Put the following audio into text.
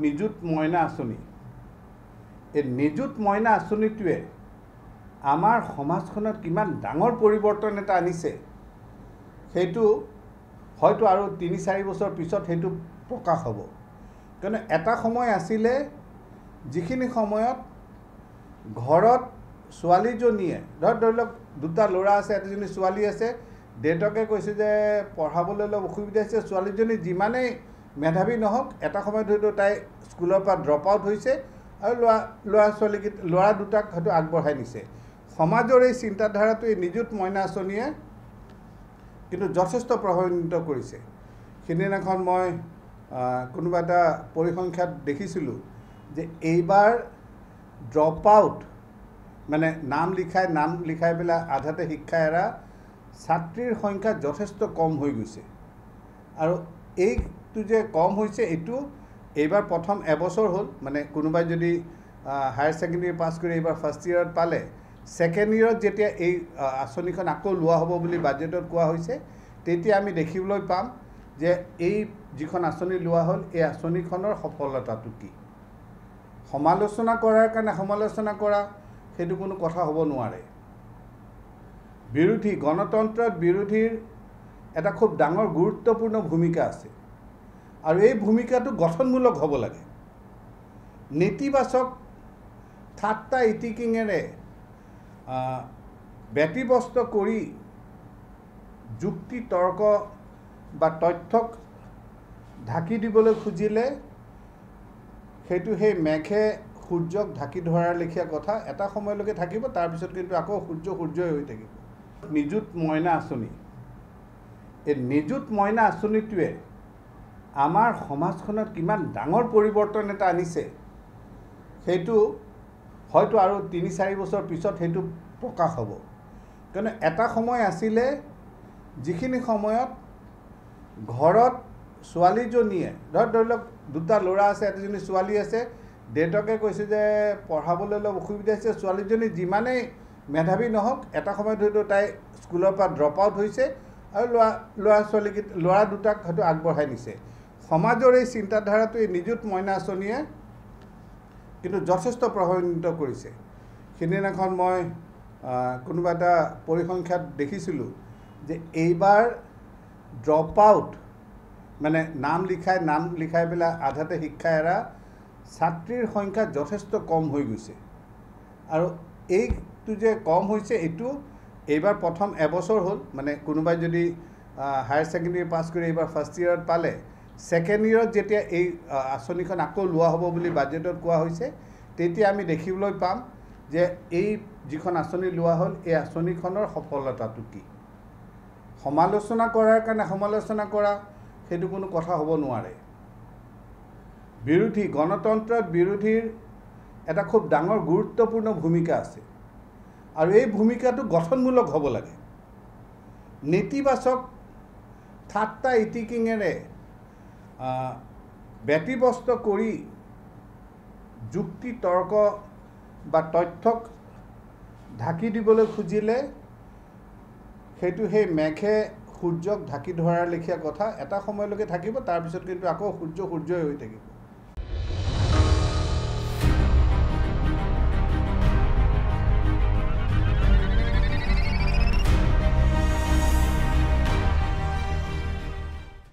নিযুত মইনা আঁচনি এই নিযুত মইনা আঁচনিটোৱে আমাৰ সমাজখনত কিমান ডাঙৰ পৰিৱৰ্তন এটা আনিছে সেইটো হয়তো আৰু ৩-৪ বছৰ পিছত সেইটো প্ৰকাশ হ'ব। কিয়নো এটা সময় আছিলে যিখিনি সময়ত ঘৰত ছোৱালীজনীয়ে ধৰি লওক দুটা ল'ৰা আছে, এজনী ছোৱালী আছে, দেউতাকে কৈছে যে পঢ়াবলৈ অলপ অসুবিধা হৈছে, ছোৱালীজনী যিমানেই মেধাৱী নহওক এটা সময়ত হয়তো তাই স্কুলৰ পৰা ড্ৰপ আউট হৈছে আৰু ল'ৰা দুটাক হয়তো আগবঢ়াই নিছে। সমাজৰ এই চিন্তাধাৰাটো এই নিযুত মইনা আঁচনিয়ে কিন্তু যথেষ্ট প্ৰভাৱান্বিত কৰিছে। সেইদিনাখন মই কোনোবা এটা পৰিসংখ্যাত দেখিছিলোঁ যে এইবাৰ ড্ৰপ আউট মানে নাম লিখাই পেলাই আধাতে শিক্ষা এৰা ছাত্ৰীৰ সংখ্যা যথেষ্ট কম হৈ গৈছে। আৰু এইটো যে কম হৈছে এইটো এইবাৰ প্ৰথম এবছৰ হ'ল, মানে কোনোবাই যদি হায়াৰ ছেকেণ্ডেৰী পাছ কৰি এইবাৰ ফাৰ্ষ্ট ইয়েৰত পালে, ছেকেণ্ড ইয়েৰত যেতিয়া এই আঁচনিখন আকৌ লোৱা হ'ব বুলি বাজেটত কোৱা হৈছে, তেতিয়া আমি দেখিবলৈ পাম যে এই যিখন আঁচনি লোৱা হ'ল এই আঁচনিখনৰ সফলতাটো কি। সমালোচনা কৰাৰ কাৰণে সমালোচনা কৰা সেইটো কোনো কথা হ'ব নোৱাৰে। গণতন্ত্ৰত বিৰোধীৰ এটা খুব ডাঙৰ গুৰুত্বপূৰ্ণ ভূমিকা আছে আৰু এই ভূমিকাটো গঠনমূলক হ'ব লাগে। নেতিবাচক ঠাট্টা ইটিকিঙেৰে ব্যতিব্যস্ত কৰি যুক্তি তৰ্ক বা তথ্যক ঢাকি দিবলৈ খুজিলে সেইটো সেই মেঘে সূৰ্যক ঢাকি ধৰাৰ লেখীয়া কথা। এটা সময়লৈকে থাকিব, তাৰপিছত কিন্তু আকৌ সূৰ্যই হৈ থাকিব। নিযুত মইনা আঁচনি এই নিযুত মইনা আঁচনিটোৱে আমাৰ সমাজখনত কিমান ডাঙৰ পৰিৱৰ্তন এটা আনিছে সেইটো হয়তো আৰু ৩-৪ বছৰ পিছত সেইটো প্ৰকাশ হ'ব। কিয়নো এটা সময় আছিলে যিখিনি সময়ত ঘৰত ছোৱালীজনীয়ে ধৰি লওক দুটা ল'ৰা আছে, এজনী ছোৱালী আছে, দেউতাকে কৈছে যে পঢ়াবলৈ অলপ অসুবিধা হৈছে, ছোৱালীজনী যিমানেই মেধাৱী নহওক এটা সময়ত হয়তো তাই স্কুলৰ পৰা ড্ৰপ আউট হৈছে আৰু ল'ৰা দুটাক হয়তো আগবঢ়াই নিছে। সমাজৰ এই চিন্তাধাৰাটো এই নিযুত মইনা আঁচনিয়ে কিন্তু যথেষ্ট প্ৰভাৱান্বিত কৰিছে। সেইদিনাখন মই কোনোবা এটা পৰিসংখ্যাত দেখিছিলোঁ যে এইবাৰ ড্ৰপ আউট মানে নাম লিখাই পেলাই আধাতে শিক্ষা এৰা ছাত্ৰীৰ সংখ্যা যথেষ্ট কম হৈ গৈছে। আৰু এইটো যে কম হৈছে এইটো এইবাৰ প্ৰথম এবছৰ হ'ল, মানে কোনোবাই যদি হায়াৰ ছেকেণ্ডেৰী পাছ কৰি এইবাৰ ফাৰ্ষ্ট ইয়েৰত পালে, ছেকেণ্ড ইয়েৰত যেতিয়া এই আঁচনিখন আকৌ লোৱা হ'ব বুলি বাজেটত কোৱা হৈছে, তেতিয়া আমি দেখিবলৈ পাম যে এই যিখন আঁচনি লোৱা হ'ল এই আঁচনিখনৰ সফলতাটো কি। সমালোচনা কৰাৰ কাৰণে সমালোচনা কৰা সেইটো কোনো কথা হ'ব নোৱাৰে। গণতন্ত্ৰত বিৰোধীৰ এটা খুব ডাঙৰ গুৰুত্বপূৰ্ণ ভূমিকা আছে আৰু এই ভূমিকাটো গঠনমূলক হ'ব লাগে। নেতিবাচক ঠাট্টা ইটিকিঙেৰে ব্যতিব্যস্ত কৰি যুক্তি তৰ্ক বা তথ্যক ঢাকি দিবলৈ খুজিলে সেইটো সেই মেঘে সূৰ্যক ঢাকি ধৰাৰ লেখীয়া কথা। এটা সময়লৈকে থাকিব, তাৰপিছত কিন্তু আকৌ সূৰ্যই হৈ থাকিব।